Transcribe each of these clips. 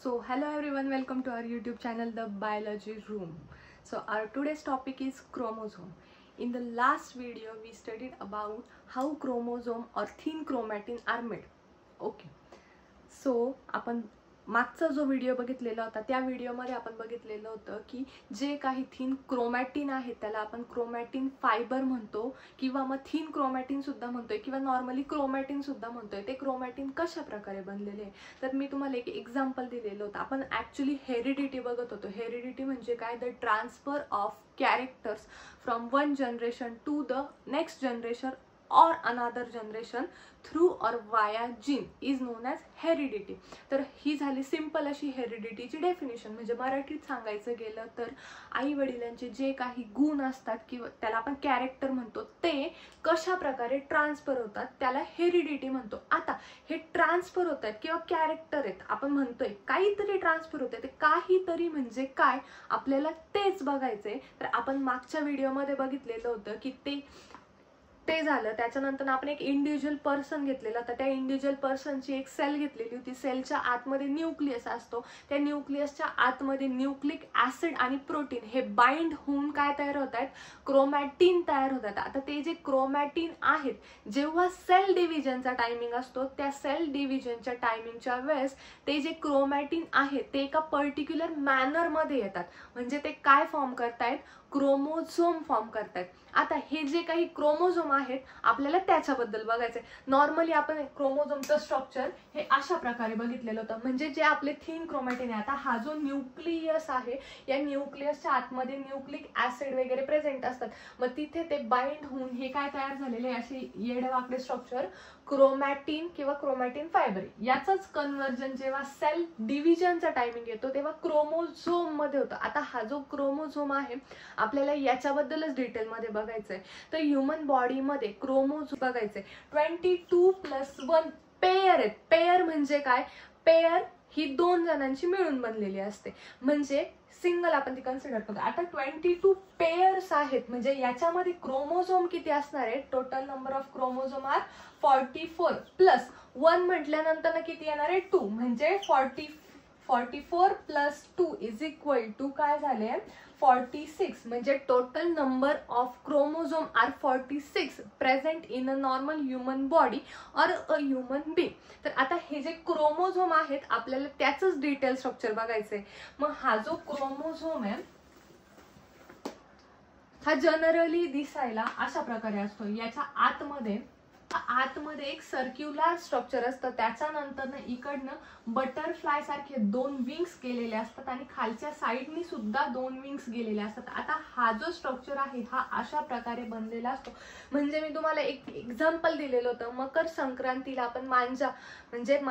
So hello everyone, welcome to our YouTube channel The Biology Room. So our today's topic is chromosome. In the last video we studied about how chromosome or thin chromatin are made. Okay. So आपण मागचा जो video बघितलेला होता त्या व्हिडिओमध्ये आपण बघितलेलं होतं की जे काही थिन क्रोमॅटिन आहे त्याला आपण क्रोमॅटिन फायबर म्हणतो किंवा मग थिन क्रोमॅटिन सुद्धा म्हणतोय किंवा नॉर्मली क्रोमॅटिन सुद्धा म्हणतोय. ते क्रोमॅटिन कशा प्रकारे बनलेले आहे तर मी तुम्हाला एक एक्झाम्पल दिलेलं होतं. आपण ॲक्च्युली हेरिडिटी बघत होतो. हेरिडिटी म्हणजे काय? The transfer of characters from one generation to the next generation or another generation through or via gene is known as heredity. तर ही झाली सिंपल अशी हेरिडिटीची डेफिनेशन. म्हणजे मराठीत सांगायचं गेलं तर आई वडिलांचे जे काही गुण असतात किंवा त्याला आपण कॅरेक्टर म्हणतो ते कशा प्रकारे ट्रान्सफर होतात त्याला हेरिडिटी म्हणतो. आता हे ट्रान्सफर होतात किंवा कॅरेक्टर आहेत आपण म्हणतोय काहीतरी ट्रान्सफर होते. ते काहीतरी म्हणजे काय आपल्याला तेच बघायचंय. तर आपण मागच्या व्हिडिओमध्ये बघितलेलं होतं की ते झालं. त्याच्यानंतर आपण एक इंडिव्हिज्युअल पर्सन घेतलेला. तर त्या इंडिव्हिज्युअल पर्सनची एक सेल घेतलेली होती. सेलच्या आतमध्ये न्यूक्लियस असतो. त्या न्यूक्लियसच्या आतमध्ये न्यूक्लिक ऍसिड आणि प्रोटीन हे बाइंड होऊन काय तयार होत आहेत? क्रोमॅटिन तयार होतात. आता ते जे क्रोमॅटिन आहेत जेव्हा सेल डिव्हिजनचा टायमिंग असतो त्या सेल डिव्हिजनच्या टायमिंगच्या वेळेस ते जे क्रोमॅटिन आहे ते एका पर्टिक्युलर मॅनरमध्ये येतात. म्हणजे ते काय फॉर्म करतायत? क्रोमोझोम फॉर्म करतायत. आता हे जे काही क्रोमोझोम आहेत आपल्याला त्याच्याबद्दल बघायचंय. नॉर्मली आपण क्रोमोझोमचं स्ट्रक्चर हे अशा प्रकारे बघितलेलं होतं. म्हणजे जे आपले थिन क्रोमॅटिन आहे. आता हा जो न्यूक्लियस आहे या न्यूक्लियसच्या आतमध्ये न्यूक्लिक ऍसिड वगैरे प्रेझेंट असतात. मग तिथे ते बाइंड होऊन हे काय तयार झालेले असे येडवाकडे स्ट्रक्चर क्रोमॅटिन किंवा क्रोमॅटिन फायबर. याचंच कन्व्हर्जन जेव्हा सेल डिव्हिजनचा टायमिंग येतो तेव्हा क्रोमोझोम मध्ये होतं. आता हा जो क्रोमोझोम आहे आपल्याला याच्याबद्दलच डिटेलमध्ये बघायचंय. तर ह्युमन बॉडीमध्ये क्रोमोझोम बघायचंय. 22+1 पेयर आहेत. पेयर म्हणजे काय? पेयर ही 2 जणांची मिळून बनलेली असते. म्हणजे सिंगल आपण ती कन्सिडर करतो. आता 22 पेयर्स आहेत म्हणजे याच्यामध्ये क्रोमोझोम किती असणार आहे? Total number of chromosome are 44 plus 1 म्हटल्यानंतर किती येणार आहे? 2 म्हणजे 44 प्लस 2 इज इक्वल टू काय झाले? 46. म्हणजे total number of chromosome are 46 present in a normal human body or a human being. तर आता हे जे क्रोमोझोम आहेत आपल्याला त्याचंच डिटेल स्ट्रक्चर बघायचंय. मग हा जो क्रोमोझोम आहे हा जनरली दिसायला अशा प्रकारे असतो. याच्या आतमध्ये एक सर्क्युलर स्ट्रक्चर असतं. त्याच्यानंतर इकडनं बटरफ्लाय सारखे 2 विंग्स केलेले असतात आणि खालच्या साईडनी सुद्धा 2 विंग्स गेलेले असतात. आता हा जो स्ट्रक्चर आहे हा अशा प्रकारे बनलेला असतो. म्हणजे मी तुम्हाला एक एक्झाम्पल दिलेलं होतं. मकर संक्रांतीला आपण मांजा म्हणजे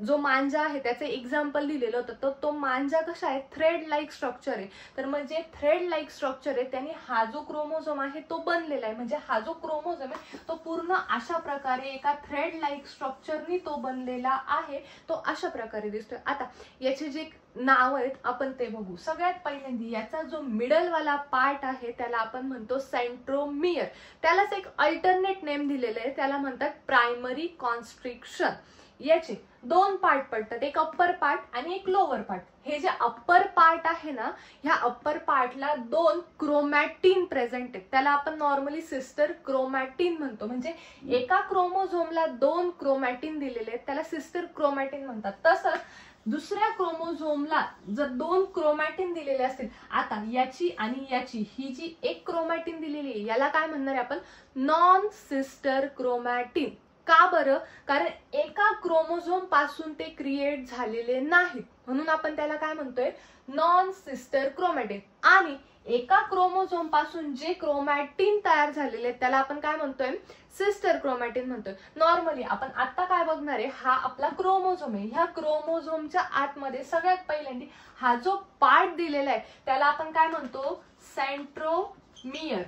जो मांजा आहे त्याचं एक्झाम्पल दिलेलं होतं. तर तो मांजा कसा आहे? थ्रेड लाईक स्ट्रक्चर आहे. तर मग जे थ्रेड लाईक स्ट्रक्चर आहे त्याने हा जो क्रोमोझोम आहे तो बनलेला आहे. म्हणजे हा जो क्रोमोझोम आहे तो पूर्ण अशा प्रकारे एका थ्रेड लाईक स्ट्रक्चरनी तो बनलेला आहे. तो अशा प्रकारे दिसतोय. आता याचे जे नाव आहेत आपण ते बघू. सगळ्यात पहिल्यांदा याचा जो मिडल वाला पार्ट आहे त्याला आपण म्हणतो सेंट्रोमियर. त्यालाच एक अल्टरनेट नेम दिलेलं आहे. त्याला म्हणतात प्रायमरी कॉन्स्ट्रिक्शन. याचे 2 पार्ट पडतात. एक अप्पर पार्ट आणि एक लोअर पार्ट. हे जे अप्पर पार्ट आहे ना ह्या अप्पर पार्टला 2 क्रोमॅटिन प्रेझेंट आहेत. त्याला आपण नॉर्मली सिस्टर क्रोमॅटिन म्हणतो. म्हणजे एका क्रोमोझोमला 2 क्रोमॅटिन दिलेले आहेत त्याला सिस्टर क्रोमॅटिन म्हणतात. तसंच दुसऱ्या क्रोमोझोमला जर 2 क्रोमॅटिन दिलेले असतील. आता याची आणि याची ही जी एक क्रोमॅटिन दिलेली आहे याला काय म्हणणार आहे आपण? Non sister chromatin. का बरं? कारण एका क्रोमोझोम पासून ते क्रिएट झालेले नाहीत म्हणून आपण त्याला काय म्हणतोय? Non sister chromatin. आणि एका क्रोमोझोम पासून जे क्रोमॅटिन तयार झालेले त्याला आपण काय म्हणतोय? सिस्टर क्रोमॅटिन म्हणतोय. नॉर्मली आपण आता काय बघणार आहे? हा आपला क्रोमोझोम आहे. ह्या क्रोमोझोमच्या आतमध्ये सगळ्यात पहिल्यांदा हा जो पार्ट दिलेला आहे त्याला आपण काय म्हणतो? सेंट्रोमियर.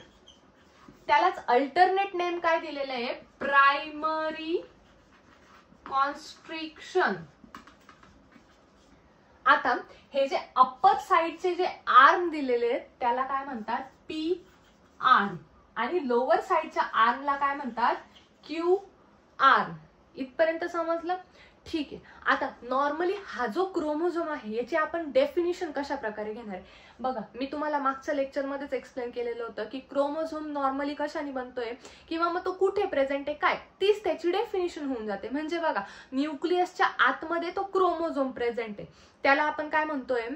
त्यालाच अल्टरनेट नेम काय दिलेलं आहे? Primary constriction. आता हे जे अप्पर साइडचे जे आर्म दिलेले आहेत त्याला काय म्हणतात? P arm. आणि लोअर साइडच्या आर्मला काय म्हणतात? Q arm. इथपर्यंत समजलं? ठीक आहे, आता नॉर्मली हा जो क्रोमोझोम आहे याची आपण डेफिनेशन कशा प्रकारे घेणार आहे बघा. मी तुम्हाला मागच्या लेक्चरमध्येच एक्सप्लेन केलेलं होतं की क्रोमोझोम नॉर्मली कशाने बनतोय किंवा मग तो कुठे प्रेझेंट आहे काय, तीच त्याची डेफिनेशन होऊन जाते. म्हणजे बघा, न्यूक्लियसच्या आतमध्ये तो क्रोमोझोम प्रेझेंट आहे, त्याला आपण काय म्हणतोय,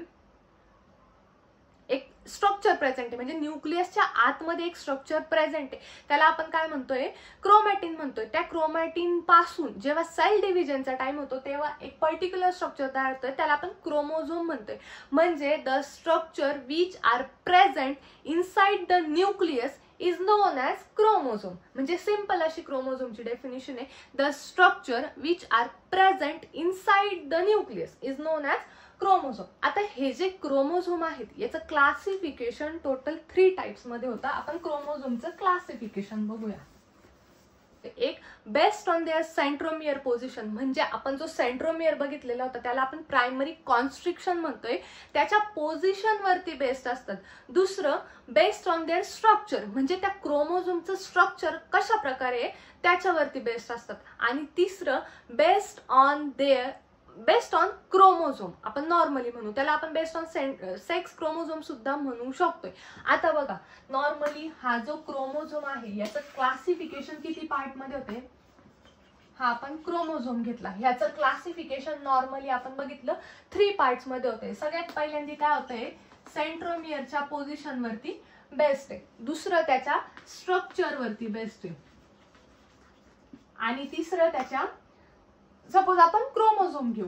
एक स्ट्रक्चर प्रेझेंट आहे. म्हणजे न्यूक्लियसच्या आतमध्ये एक स्ट्रक्चर प्रेझेंट आहे, त्याला आपण काय म्हणतोय, क्रोमॅटिन म्हणतोय. त्या क्रोमॅटिन पासून जेव्हा सेल डिव्हिजनचा टाइम होतो तेव्हा एक पर्टिक्युलर स्ट्रक्चर तयार होतोय, त्याला आपण क्रोमोझोम म्हणतोय. म्हणजे the structure which are present inside the nucleus is non as chromosome. म्हणजे सिंपल अशी क्रोमोझोमची डेफिनेशन आहे, the structure which are present inside the nucleus is non as chromosome. आता हे जे क्रोमोझोम आहेत याचं क्लासिफिकेशन टोटल 3 टाइप्स मध्ये होतं. आपण क्रोमोझोमचं क्लासिफिकेशन बघूया. एक, based on their centromere position. म्हणजे आपण जो सेंट्रोमियर बघितलेला होता त्याला आपण प्रायमरी कॉन्स्ट्रिक्शन म्हणतोय, त्याच्या पोझिशन वरती बेस्ड असतात. दुसरं, बेस्ड ऑन देअर स्ट्रक्चर. म्हणजे त्या क्रोमोझोमचं स्ट्रक्चर कशा प्रकारे त्याच्यावरती बेस्ड असतात. आणि तिसरं, बेस्ड ऑन क्रोमोझोम. आपण नॉर्मली म्हणू त्याला आपण बेस्ड ऑन सेक्स क्रोमोझोम सुद्धा म्हणू शकतोय. आता बघा, नॉर्मली हा जो क्रोमोझोम आहे याचं क्लासिफिकेशन किती पार्ट मध्ये होते. हा आपण क्रोमोझोम घेतला, ह्याचं क्लासिफिकेशन नॉर्मली आपण बघितलं 3 पार्ट्स मध्ये होते. सगळ्यात पहिल्यांदा काय होतंय, सेंट्रोमियरच्या पोझिशन वरती बेस्ड आहे. दुसरं, त्याच्या स्ट्रक्चर वरती बेस्ड आहे. आणि तिसरं, त्याच्या, सपोज आपण क्रोमोझोम घेऊ,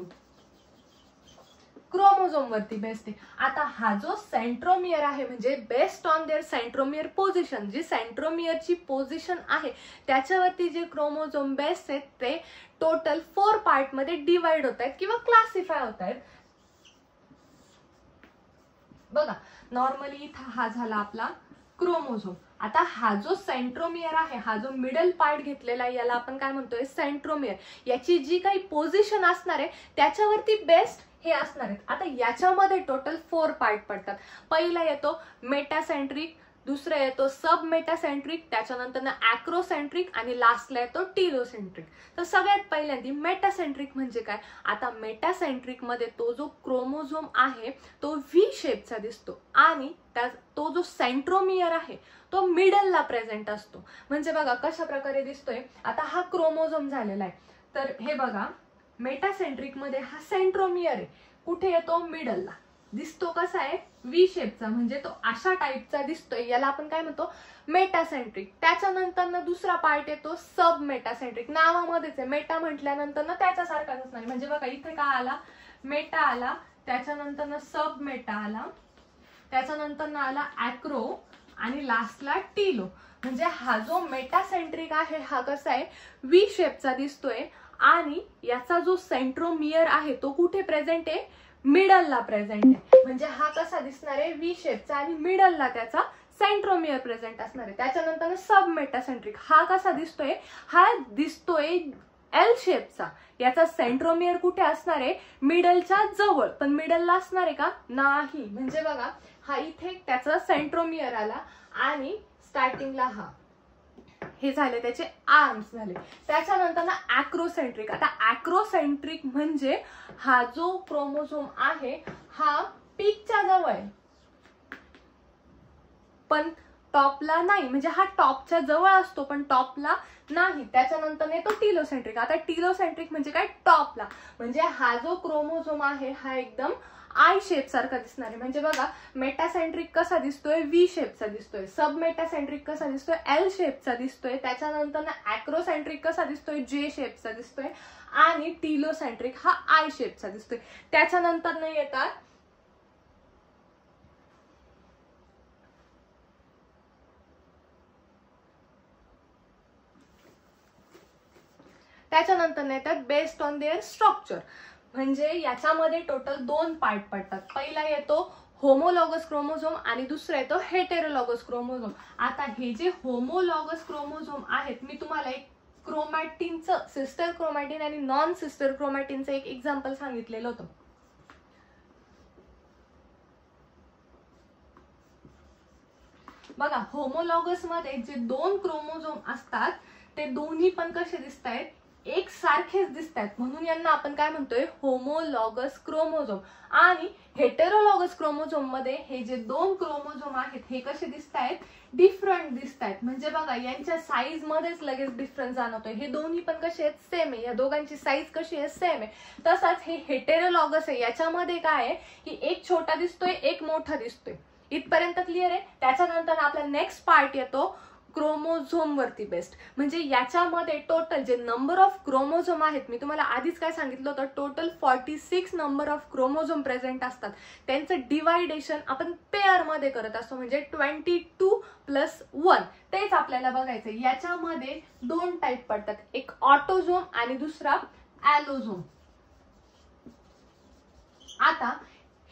क्रोमोझोम वरती बेस्ड आहे. आता हा जो सेंट्रोमियर आहे म्हणजे based on their centromere position, जी सेंट्रोमियरची पोझिशन आहे त्याच्यावरती जे क्रोमोझोम बेस्ड आहेत ते टोटल 4 पार्ट मध्ये डिवाइड होत आहेत किंवा क्लासिफाय होत आहेत. बघा, नॉर्मली इथं हा झाला आपला क्रोमोझोम. आता हा जो सेंट्रोमियर आहे, हा जो मिडल पार्ट घेतलेला आहे याला आपण काय म्हणतोय, सेंट्रोमियर. याची जी काही पोझिशन असणार आहे त्याच्यावरती बेस्ड हे असणार आहेत. आता याच्यामध्ये टोटल 4 पार्ट पडतात. पहिला येतो मेटासेंट्रिक, दुसरा येतो सब मेटासेंट्रिक, त्याच्यानंतर ॲक्रोसेंट्रिक आणि लास्टला येतो टीलोसेंट्रिक. तर सगळ्यात पहिल्यांदा मेटासेंट्रिक म्हणजे काय. आता मेटासेंट्रिक मध्ये तो जो क्रोमोझोम आहे तो व्ही शेपचा दिसतो आणि तो जो सेंट्रोमियर आहे तो मिडलला प्रेझेंट असतो. म्हणजे बघा कशा प्रकारे दिसतोय. आता हा क्रोमोझोम झालेला आहे, तर हे बघा मेटासेंट्रिक मध्ये हा सेंट्रोमियर आहे, कुठे येतो, मिडलला दिसतो. कसा आहे, व्ही शेपचा. म्हणजे तो अशा टाइपचा दिसतोय, याला आपण काय म्हणतो, मेटासेंट्रिक. त्याच्यानंतर दुसरा पार्ट येतो सब मेटासेंट्रिक. नावामध्येच आहे, मेटा म्हटल्यानंतर त्याच्यासारखाच असणार. म्हणजे बघा इथे काय आला, मेटा आला, त्याच्यानंतर सब मेटा आला, त्याच्यानंतर आला ॲक्रो आणि लास्टला टीलो. म्हणजे हा जो मेटासेंट्रिक आहे हा कसा आहे, व्ही शेपचा दिसतोय आणि याचा जो सेंट्रोमियर आहे तो कुठे प्रेझेंट आहे, मिडलला प्रेझेंट आहे. म्हणजे हा कसा दिसणार आहे, व्ही शेपचा आणि मिडलला त्याचा सेंट्रोमियर प्रेझेंट असणार आहे. त्याच्यानंतर सब मेटासेंट्रिक हा कसा दिसतोय, हा दिसतोय एल शेपचा. याचा सेंट्रोमियर कुठे असणार आहे, मिडलच्या जवळ. पण मिडलला असणार आहे का, नाही. म्हणजे बघा हा इथे त्याचा सेंट्रोमियर आला आणि स्टार्टिंगला हा, हे झाले त्याचे आर्म्स झाले. त्याच्यानंतर ॲक्रोसेंट्रिक. आता ॲक्रोसेंट्रिक म्हणजे हा जो क्रोमोझोम आहे हा पीकच्या जवळ आहे पण टॉपला नाही. म्हणजे हा टॉपच्या जवळ असतो पण टॉपला नाही. त्याच्यानंतर येतो टीलोसेंट्रिक. आता टीलोसेंट्रिक म्हणजे काय, टॉपला. म्हणजे हा जो क्रोमोझोम आहे हा एकदम आय शेप सारखा दिसणार आहे. म्हणजे बघा मेटासेंट्रिक कसा दिसतोय, व्ही शेपचा दिसतोय. सब मेटासेंट्रिक कसा दिसतोय, एल शेपचा दिसतोय. त्याच्यानंतर ॲक्रोसेंट्रिक कसा दिसतोय, जे शेपचा दिसतोय. आणि टीलोसेंट्रिक हा आय शेपचा दिसतोय. त्याच्यानंतर येतात बेस्ड ऑन देअर स्ट्रक्चर. म्हणजे याच्यामध्ये टोटल 2 पार्ट पडतात. पहिला येतो होमोलॉगस क्रोमोझोम आणि दुसरा येतो हेटेरोलॉगस क्रोमोझोम. आता हे जे होमोलॉगस क्रोमोझोम आहेत, मी तुम्हाला एक क्रोमॅटिनचं, सिस्टर क्रोमॅटिन आणि नॉन सिस्टर क्रोमॅटिनचं एक एक्झाम्पल सांगितलेलं होतं. बघा होमोलॉगस मध्ये जे 2 क्रोमोझोम असतात ते दोन्ही पण कसे दिसत आहेत, एक सारखेच दिसतात म्हणून यांना आपण काय म्हणतोय, होमोलॉगस क्रोमोझोम. आणि हेटेरोलॉगस क्रोमोझोम मध्ये हे जे दोन क्रोमोझोम आहेत हे कसे दिसतायत, डिफरंट दिसतायत. म्हणजे बघा यांच्या साईज मध्येच लगेच डिफरन्स जाणवतोय. हे दोन्ही पण कसे आहेत, सेम आहे. या दोघांची साईज कशी आहे, सेम आहे. तसाच हे हेटेरोलॉगस आहे, याच्यामध्ये काय आहे की एक छोटा दिसतोय एक मोठा दिसतोय. इथपर्यंत क्लिअर आहे. त्याच्यानंतर आपला नेक्स्ट पार्ट येतो क्रोमोझोम वरती बेस्ड. म्हणजे याच्यामध्ये टोटल जे नंबर ऑफ क्रोमोझोम आहेत, मी तुम्हाला आधीच काय सांगितलं होतं, total 46 number of chromosome present असतात. त्यांचं डिवायडेशन आपण पेअर मध्ये करत असतो, म्हणजे 22+1. तेच आपल्याला बघायचं. याच्यामध्ये दोन टाईप पडतात, एक ऑटोझोम आणि दुसरा ॲलोझोम. आता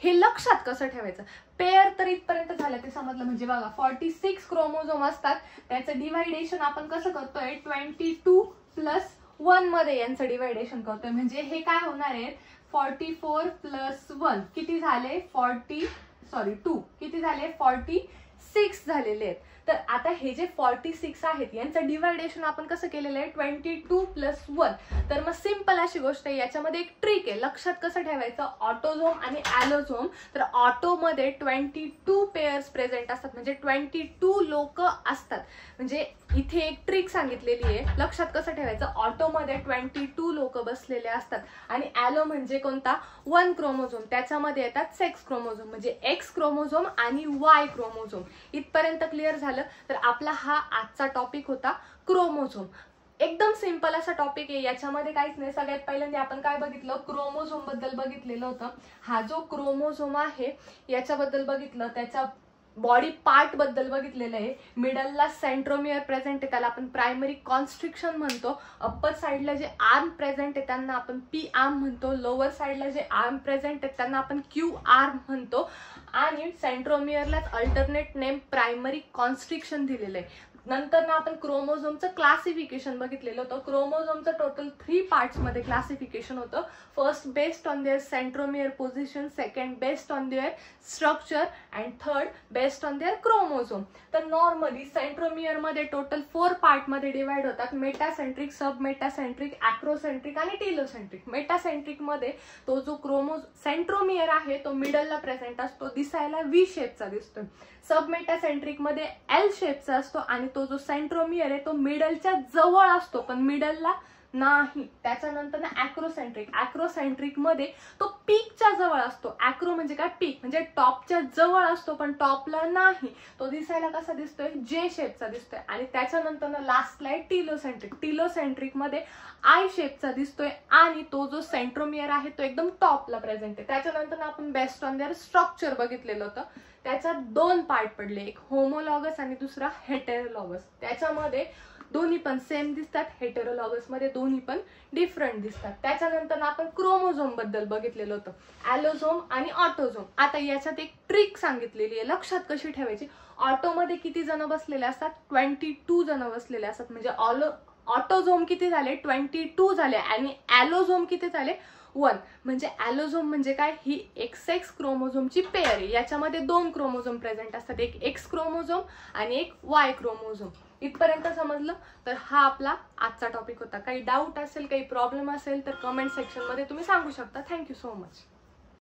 हे लक्षात कसं ठेवायचं, पेअर तर इथपर्यंत झालं ते समजलं. म्हणजे बघा 46 क्रोमोझोम असतात, त्याचं डिवायडेशन आपण कसं करतोय, 22+1 मध्ये यांचं डिवायडेशन करतोय. म्हणजे हे काय होणार आहे, 44+1 किती झाले, 2 किती झाले, 46 झालेले आहेत. तर आता हे जे 46 आहेत यांचं डिवायडेशन आपण कसं केलेलं आहे, 22+1. तर मग सिंपल अशी गोष्ट आहे. याच्यामध्ये एक ट्रिक आहे, लक्षात कसं ठेवायचं, ऑटोझोम आणि ॲलोझोम. तर ऑटोमध्ये 22 पेअर्स प्रेझेंट असतात, म्हणजे 22 लोक असतात. म्हणजे इथे एक ट्रिक सांगितलेली आहे, लक्षात कसं ठेवायचं. ऑटोमध्ये 22 लोक बसलेले असतात. आणि ॲलो म्हणजे कोणता, 1 क्रोमोझोम. त्याच्यामध्ये येतात सेक्स क्रोमोझोम, म्हणजे एक्स क्रोमोझोम आणि वाय क्रोमोझोम. इथपर्यंत क्लिअर झालं. तर आपला हा आजचा टॉपिक होता क्रोमोझोम. एकदम सिंपल असा टॉपिक आहे, याच्यामध्ये काहीच नाही. सगळ्यात पहिल्यांदा आपण काय बघितलं, क्रोमोझोम बद्दल बघितलेलं होतं. हा जो क्रोमोझोम आहे याच्याबद्दल बघितलं, त्याच्या बॉडी पार्ट बद्दल बघितलेलं आहे. मिडलला सेंट्रोमियर प्रेझेंट आहे, त्याला आपण प्रायमरी कॉन्स्ट्रिक्शन म्हणतो. अप्पर साईडला जे आर्म प्रेझेंट आहे त्यांना आपण पी आर्म म्हणतो. लोअर साईडला जे आर्म प्रेझेंट आहेत त्यांना आपण क्यू आर्म म्हणतो. आणि सेंट्रोमियरलाच अल्टरनेट नेम प्रायमरी कॉन्स्ट्रिक्शन दिलेलं आहे. नंतर ना आपण क्रोमोझोमचं क्लासिफिकेशन बघितलेलं होतं. क्रोमोझोमचं टोटल 3 पार्ट्स मध्ये क्लासिफिकेशन होतं. First based on their centromere position, second based on there structure and third based on there chromosome. तर नॉर्मली सेंट्रोमियर मध्ये टोटल 4 पार्ट मध्ये डिवाइड होतात, मेटासेंट्रिक, सब मेटासेंट्रिक, ॲक्रोसेंट्रिक आणि टिलोसेंट्रिक. मेटासेंट्रिक मध्ये तो जो सेंट्रोमियर आहे तो मिडलला प्रेझेंट असतो, दिसायला व्ही शेपचा दिसतो. सब मेटासेंट्रिक मध्ये एल शेपचा असतो आणि तो जो सेंट्रोमियर आहे तो मिडलच्या जवळ असतो पण मिडलला नाही. त्याच्यानंतर ना ॲक्रोसेंट्रिक मध्ये तो पीकच्या जवळ असतो. ॲक्रो म्हणजे काय, पीक म्हणजे टॉपच्या जवळ असतो पण टॉपला नाही. तो दिसायला कसा दिसतोय, जे शेपचा दिसतोय. आणि त्याच्यानंतर ना लास्टला आहे टिलोसेंट्रिक. टिलोसेंट्रिक मध्ये आय शेपचा दिसतोय आणि तो जो सेंट्रोमियर आहे तो एकदम टॉपला प्रेझेंट आहे. त्याच्यानंतर आपण बेस्ड ऑन देअर स्ट्रक्चर बघितलेलं होतं. त्याच्यात 2 पार्ट पडले, एक होमोलॉगस आणि दुसरा हेटेरोलॉगस. त्याच्यामध्ये दोन्ही पण सेम दिसतात, हेटेरोलॉगस मध्ये दोन्ही पण डिफरंट दिसतात. त्याच्यानंतर आपण क्रोमोझोम बद्दल बघितलेलं होतं, ॲलोझोम आणि ऑटोझोम. आता याच्यात एक ट्रिक सांगितलेली आहे, लक्षात कशी ठेवायची. ऑटोमध्ये किती जण बसलेले असतात, 22 जण बसलेले असतात. म्हणजे ऑटोझोम किती झाले, 22 झाले. आणि ॲलोझोम किती झाले, 1. म्हणजे ॲलोझोम म्हणजे काय, ही XX क्रोमोझोमची पेअर आहे. याच्यामध्ये 2 क्रोमोझोम प्रेझेंट असतात, एक एक्स क्रोमोझोम आणि एक वाय क्रोमोझोम. इथपर्यंत समजलं. तर हा आपला आजचा टॉपिक होता. काही डाऊट असेल, काही प्रॉब्लेम असेल तर कमेंट सेक्शन मध्ये तुम्ही सांगू शकता. Thank you so much.